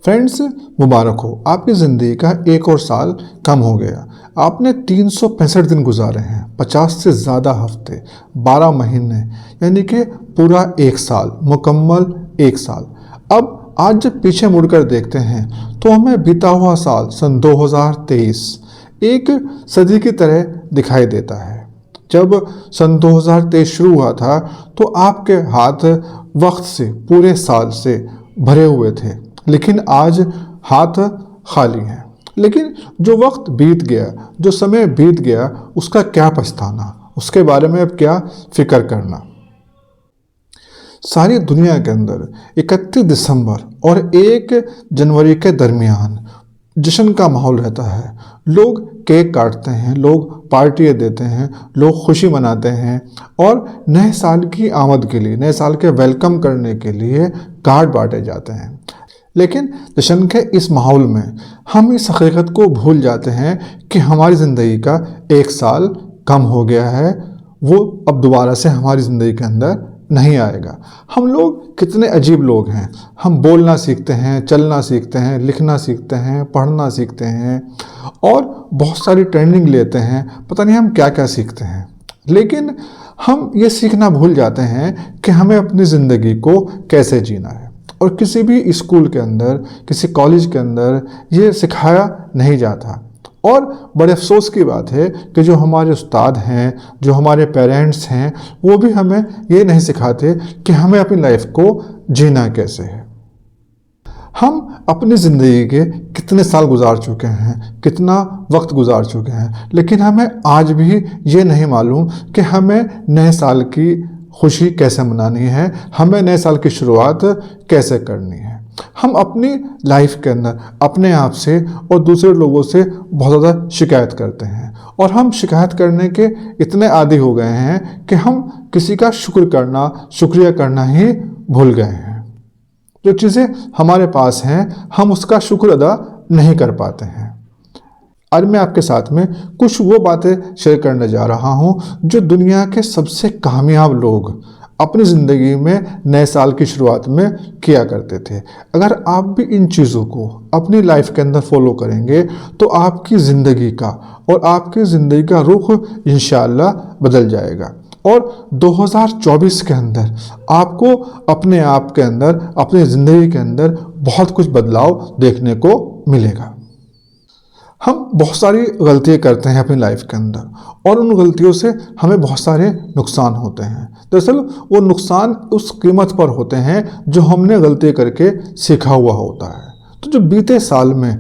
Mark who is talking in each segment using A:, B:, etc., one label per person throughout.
A: Friends, मुबारक हो, आपकी ज़िंदगी का एक और साल कम हो गया। आपने 365 दिन गुजारे हैं, 50 से ज़्यादा हफ्ते, 12 महीने, यानी कि पूरा एक साल, मुकम्मल एक साल। अब आज जब पीछे मुड़कर देखते हैं तो हमें बीता हुआ साल सन 2023 एक सदी की तरह दिखाई देता है। जब सन 2023 शुरू हुआ था तो आपके हाथ वक्त से, पूरे साल से भरे हुए थे, लेकिन आज हाथ खाली हैं। लेकिन जो वक्त बीत गया, जो समय बीत गया, उसका क्या पछताना, उसके बारे में अब क्या फिक्र करना। सारी दुनिया के अंदर 31 दिसंबर और 1 जनवरी के दरमियान जश्न का माहौल रहता है। लोग केक काटते हैं, लोग पार्टियाँ देते हैं, लोग खुशी मनाते हैं और नए साल की आमद के लिए, नए साल के वेलकम करने के लिए कार्ड बांटे जाते हैं। लेकिन जश्न के इस माहौल में हम इस हकीकत को भूल जाते हैं कि हमारी ज़िंदगी का एक साल कम हो गया है, वो अब दोबारा से हमारी ज़िंदगी के अंदर नहीं आएगा। हम लोग कितने अजीब लोग हैं। हम बोलना सीखते हैं, चलना सीखते हैं, लिखना सीखते हैं, पढ़ना सीखते हैं और बहुत सारी ट्रेनिंग लेते हैं, पता नहीं हम क्या क्या सीखते हैं। लेकिन हम ये सीखना भूल जाते हैं कि हमें अपनी ज़िंदगी को कैसे जीना है। और किसी भी स्कूल के अंदर, किसी कॉलेज के अंदर ये सिखाया नहीं जाता। और बड़े अफसोस की बात है कि जो हमारे उस्ताद हैं, जो हमारे पेरेंट्स हैं, वो भी हमें ये नहीं सिखाते कि हमें अपनी लाइफ को जीना कैसे है। हम अपनी ज़िंदगी के कितने साल गुजार चुके हैं, कितना वक्त गुजार चुके हैं, लेकिन हमें आज भी ये नहीं मालूम कि हमें नए साल की खुशी कैसे मनानी है, हमें नए साल की शुरुआत कैसे करनी है। हम अपनी लाइफ के अंदर अपने आप से और दूसरे लोगों से बहुत ज़्यादा शिकायत करते हैं और हम शिकायत करने के इतने आदी हो गए हैं कि हम किसी का शुक्रिया करना ही भूल गए हैं। जो चीज़ें हमारे पास हैं, हम उसका शुक्र अदा नहीं कर पाते हैं। आज मैं आपके साथ में कुछ वो बातें शेयर करने जा रहा हूँ जो दुनिया के सबसे कामयाब लोग अपनी ज़िंदगी में नए साल की शुरुआत में किया करते थे। अगर आप भी इन चीज़ों को अपनी लाइफ के अंदर फॉलो करेंगे तो आपकी ज़िंदगी का और आपकी ज़िंदगी का रुख इंशाअल्लाह बदल जाएगा और 2024 के अंदर आपको अपने आप के अंदर, अपनी ज़िंदगी के अंदर बहुत कुछ बदलाव देखने को मिलेगा। हम बहुत सारी गलतियाँ करते हैं अपनी लाइफ के अंदर और उन गलतियों से हमें बहुत सारे नुकसान होते हैं। दरअसल वो नुकसान उस कीमत पर होते हैं जो हमने गलती करके सीखा हुआ होता है। तो जो बीते साल में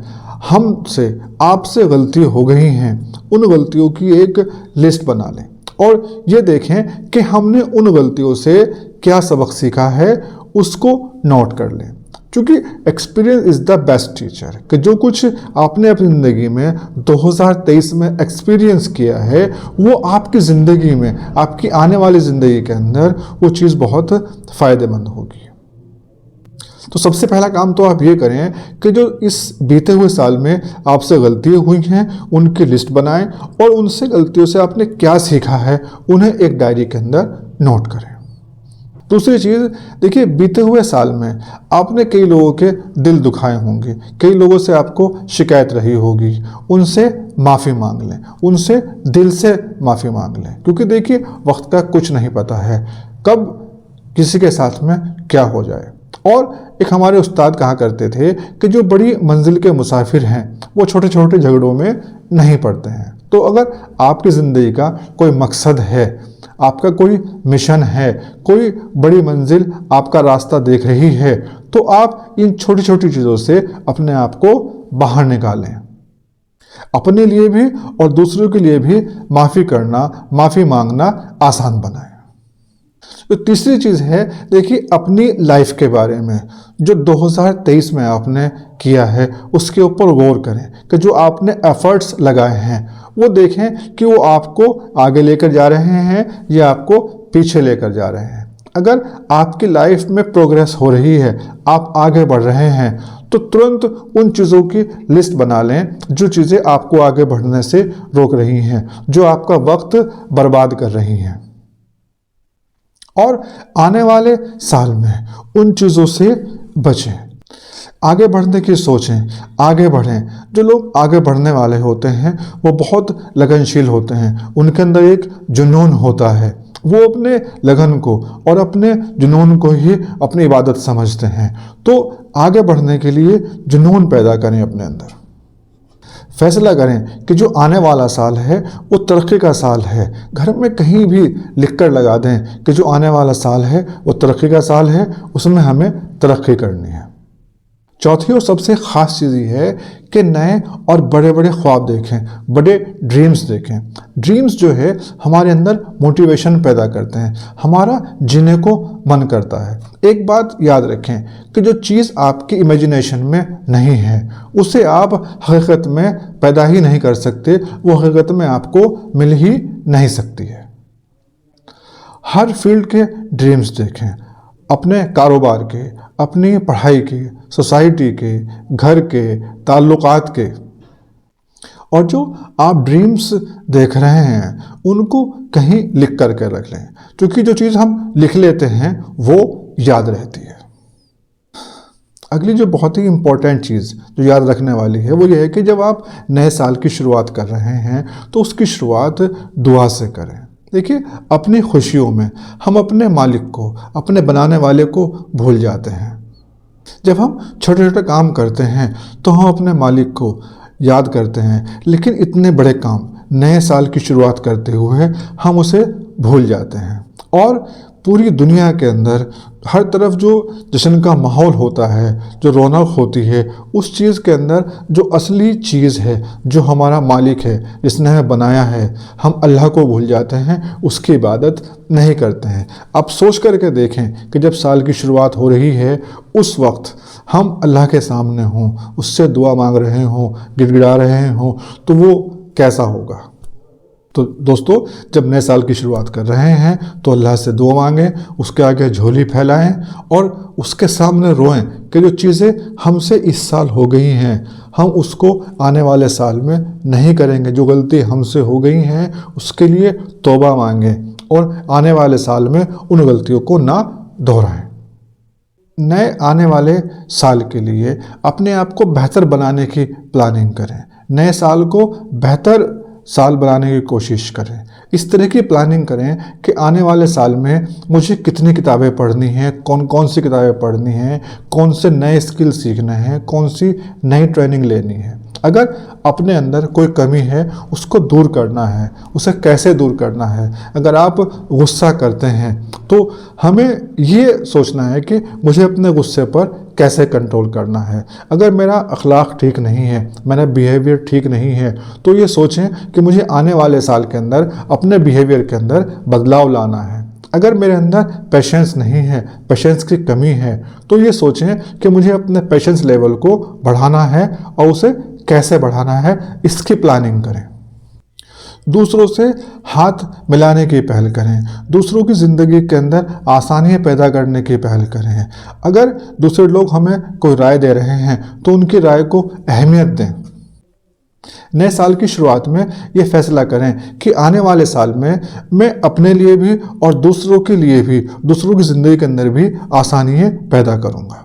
A: हमसे, आपसे गलती हो गई हैं, उन गलतियों की एक लिस्ट बना लें और ये देखें कि हमने उन गलतियों से क्या सबक सीखा है, उसको नोट कर लें। क्योंकि experience is the best teacher, कि जो कुछ आपने अपनी ज़िंदगी में 2023 में एक्सपीरियंस किया है वो आपकी ज़िंदगी में, आपकी आने वाली ज़िंदगी के अंदर वो चीज़ बहुत फ़ायदेमंद होगी। तो सबसे पहला काम तो आप ये करें कि जो इस बीते हुए साल में आपसे गलतियाँ हुई हैं उनकी लिस्ट बनाएं और उनसे गलतियों से आपने क्या सीखा है उन्हें एक डायरी के अंदर नोट करें। दूसरी चीज़, देखिए, बीते हुए साल में आपने कई लोगों के दिल दुखाए होंगे, कई लोगों से आपको शिकायत रही होगी, उनसे माफ़ी मांग लें, उनसे दिल से माफ़ी मांग लें। क्योंकि देखिए, वक्त का कुछ नहीं पता है कब किसी के साथ में क्या हो जाए। और एक हमारे उस्ताद कहा करते थे कि जो बड़ी मंजिल के मुसाफिर हैं वो छोटे छोटे झगड़ों में नहीं पड़ते हैं। तो अगर आपकी ज़िंदगी का कोई मकसद है, आपका कोई मिशन है, कोई बड़ी मंजिल आपका रास्ता देख रही है, तो आप इन छोटी छोटी चीज़ों से अपने आप को बाहर निकालें। अपने लिए भी और दूसरों के लिए भी माफ़ी करना, माफ़ी मांगना आसान बनाएं। तो तीसरी चीज़ है, देखिए, अपनी लाइफ के बारे में जो 2023 में आपने किया है उसके ऊपर गौर करें कि जो आपने एफर्ट्स लगाए हैं वो देखें कि वो आपको आगे लेकर जा रहे हैं या आपको पीछे लेकर जा रहे हैं। अगर आपकी लाइफ में प्रोग्रेस हो रही है, आप आगे बढ़ रहे हैं, तो तुरंत उन चीज़ों की लिस्ट बना लें जो चीज़ें आपको आगे बढ़ने से रोक रही हैं, जो आपका वक्त बर्बाद कर रही हैं। और आने वाले साल में उन चीज़ों से बचें। आगे बढ़ने की सोचें, आगे बढ़ें। जो लोग आगे बढ़ने वाले होते हैं वो बहुत लगनशील होते हैं, उनके अंदर एक जुनून होता है। वो अपने लगन को और अपने जुनून को ही अपनी इबादत समझते हैं। तो आगे बढ़ने के लिए जुनून पैदा करें अपने अंदर। फैसला करें कि जो आने वाला साल है वो तरक्की का साल है। घर में कहीं भी लिख कर लगा दें कि जो आने वाला साल है वो तरक्की का साल है, उसमें हमें तरक्की करनी है। चौथी और सबसे ख़ास चीज़ ये है कि नए और बड़े बड़े ख्वाब देखें, बड़े ड्रीम्स देखें। ड्रीम्स जो है हमारे अंदर मोटिवेशन पैदा करते हैं, हमारा जीने को मन करता है। एक बात याद रखें कि जो चीज़ आपकी इमेजिनेशन में नहीं है उसे आप हकीकत में पैदा ही नहीं कर सकते, वो हकीकत में आपको मिल ही नहीं सकती है। हर फील्ड के ड्रीम्स देखें, अपने कारोबार के, अपनी पढ़ाई के, सोसाइटी के, घर के, ताल्लुकात के। और जो आप ड्रीम्स देख रहे हैं उनको कहीं लिख करके रख लें, क्योंकि जो चीज़ हम लिख लेते हैं वो याद रहती है। अगली जो बहुत ही इम्पोर्टेंट चीज़ जो याद रखने वाली है वो ये है कि जब आप नए साल की शुरुआत कर रहे हैं तो उसकी शुरुआत दुआ से करें। देखिए, अपनी खुशियों में हम अपने मालिक को, अपने बनाने वाले को भूल जाते हैं। जब हम छोटे छोटे काम करते हैं तो हम अपने मालिक को याद करते हैं, लेकिन इतने बड़े काम नए साल की शुरुआत करते हुए हम उसे भूल जाते हैं। और पूरी दुनिया के अंदर हर तरफ जो जश्न का माहौल होता है, जो रौनक होती है, उस चीज़ के अंदर जो असली चीज़ है, जो हमारा मालिक है, जिसने हमें बनाया है, हम अल्लाह को भूल जाते हैं, उसकी इबादत नहीं करते हैं। आप सोच करके देखें कि जब साल की शुरुआत हो रही है उस वक्त हम अल्लाह के सामने हों, उससे दुआ मांग रहे हों, गिड़गिड़ा रहे हों, तो वो कैसा होगा। तो दोस्तों, जब नए साल की शुरुआत कर रहे हैं तो अल्लाह से दुआ मांगें, उसके आगे झोली फैलाएं और उसके सामने रोएं कि जो चीज़ें हमसे इस साल हो गई हैं हम उसको आने वाले साल में नहीं करेंगे। जो गलती हमसे हो गई हैं उसके लिए तौबा मांगें और आने वाले साल में उन गलतियों को ना दोहराएं। नए आने वाले साल के लिए अपने आप को बेहतर बनाने की प्लानिंग करें। नए साल को बेहतर साल बनाने की कोशिश करें। इस तरह की प्लानिंग करें कि आने वाले साल में मुझे कितनी किताबें पढ़नी हैं, कौन कौन सी किताबें पढ़नी हैं, कौन से नए स्किल सीखने हैं, कौन सी नई ट्रेनिंग लेनी है। अगर अपने अंदर कोई कमी है उसको दूर करना है, उसे कैसे दूर करना है। अगर आप गुस्सा करते हैं तो हमें ये सोचना है कि मुझे अपने गुस्से पर कैसे कंट्रोल करना है। अगर मेरा अखलाक ठीक नहीं है, मेरा बिहेवियर ठीक नहीं है, तो ये सोचें कि मुझे आने वाले साल के अंदर अपने बिहेवियर के अंदर बदलाव लाना है। अगर मेरे अंदर पेशेंस नहीं है, पेशेंस की कमी है, तो ये सोचें कि मुझे अपने पेशेंस लेवल को बढ़ाना है और उसे कैसे बढ़ाना है, इसकी प्लानिंग करें। दूसरों से हाथ मिलाने की पहल करें, दूसरों की ज़िंदगी के अंदर आसानियाँ पैदा करने की पहल करें। अगर दूसरे लोग हमें कोई राय दे रहे हैं तो उनकी राय को अहमियत दें। नए साल की शुरुआत में ये फैसला करें कि आने वाले साल में मैं अपने लिए भी और दूसरों के लिए भी, दूसरों की ज़िंदगी के अंदर भी आसानियाँ पैदा करूँगा।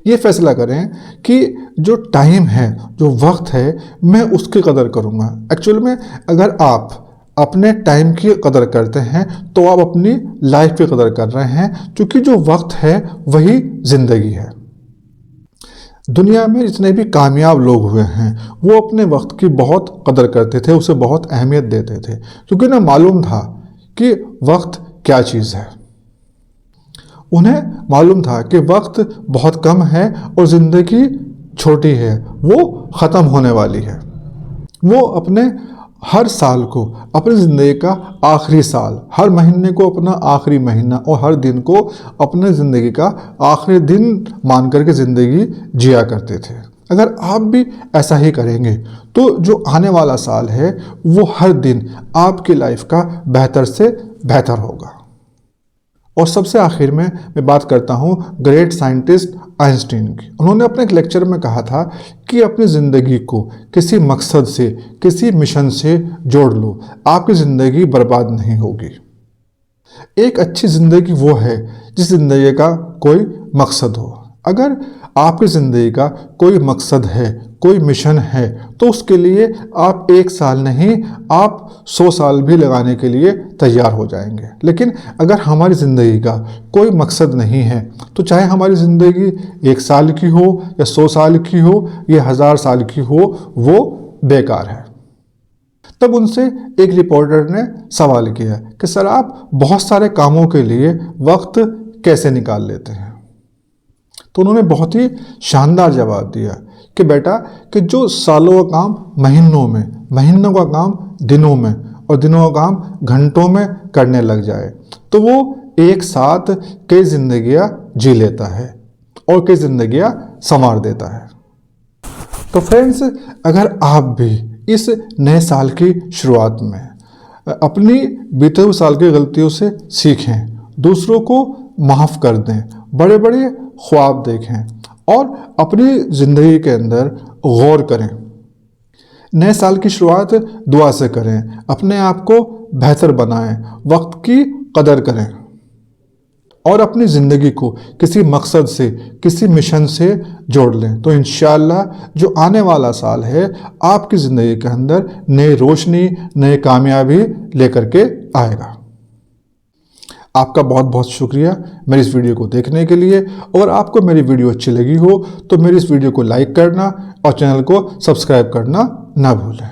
A: ये फैसला करें कि जो टाइम है, जो वक्त है, मैं उसकी कदर करूँगा। एक्चुअल में अगर आप अपने टाइम की कदर करते हैं तो आप अपनी लाइफ की कदर कर रहे हैं, क्योंकि जो वक्त है वही ज़िंदगी है। दुनिया में जितने भी कामयाब लोग हुए हैं वो अपने वक्त की बहुत कदर करते थे, उसे बहुत अहमियत देते थे, क्योंकि उन्हें मालूम था कि वक्त क्या चीज़ है। उन्हें मालूम था कि वक्त बहुत कम है और ज़िंदगी छोटी है, वो ख़त्म होने वाली है। वो अपने हर साल को अपनी ज़िंदगी का आखिरी साल, हर महीने को अपना आखिरी महीना और हर दिन को अपने ज़िंदगी का आखिरी दिन मान करके ज़िंदगी जिया करते थे। अगर आप भी ऐसा ही करेंगे तो जो आने वाला साल है वो हर दिन आपकी लाइफ का बेहतर से बेहतर होगा। और सबसे आखिर में मैं बात करता हूँ ग्रेट साइंटिस्ट आइंस्टीन की। उन्होंने अपने एक लेक्चर में कहा था कि अपनी ज़िंदगी को किसी मकसद से, किसी मिशन से जोड़ लो, आपकी ज़िंदगी बर्बाद नहीं होगी। एक अच्छी ज़िंदगी वो है जिस ज़िंदगी का कोई मकसद हो। अगर आपकी ज़िंदगी का कोई मकसद है, कोई मिशन है, तो उसके लिए आप 1 साल नहीं, आप 100 साल भी लगाने के लिए तैयार हो जाएंगे। लेकिन अगर हमारी ज़िंदगी का कोई मकसद नहीं है, तो चाहे हमारी ज़िंदगी 1 साल की हो या 100 साल की हो या 1000 साल की हो, वो बेकार है। तब उनसे एक रिपोर्टर ने सवाल किया कि सर, आप बहुत सारे कामों के लिए वक्त कैसे निकाल लेते हैं? तो उन्होंने बहुत ही शानदार जवाब दिया कि बेटा, कि जो सालों का काम महीनों में, महीनों का काम दिनों में और दिनों का काम घंटों में करने लग जाए, तो वो एक साथ कई जिंदगियां जी लेता है और कई जिंदगियां संवार देता है। तो फ्रेंड्स, अगर आप भी इस नए साल की शुरुआत में अपनी बीते हुए साल की गलतियों से सीखें, दूसरों को माफ़ कर दें, बड़े बड़े ख्वाब देखें और अपनी ज़िंदगी के अंदर गौर करें। नए साल की शुरुआत दुआ से करें, अपने आप को बेहतर बनाएं, वक्त की कदर करें और अपनी ज़िंदगी को किसी मकसद से, किसी मिशन से जोड़ लें। तो इंशाअल्लाह जो आने वाला साल है आपकी ज़िंदगी के अंदर नई रोशनी, नई कामयाबी लेकर के आएगा। आपका बहुत बहुत शुक्रिया मेरी इस वीडियो को देखने के लिए। और आपको मेरी वीडियो अच्छी लगी हो तो मेरी इस वीडियो को लाइक करना और चैनल को सब्सक्राइब करना ना भूलें।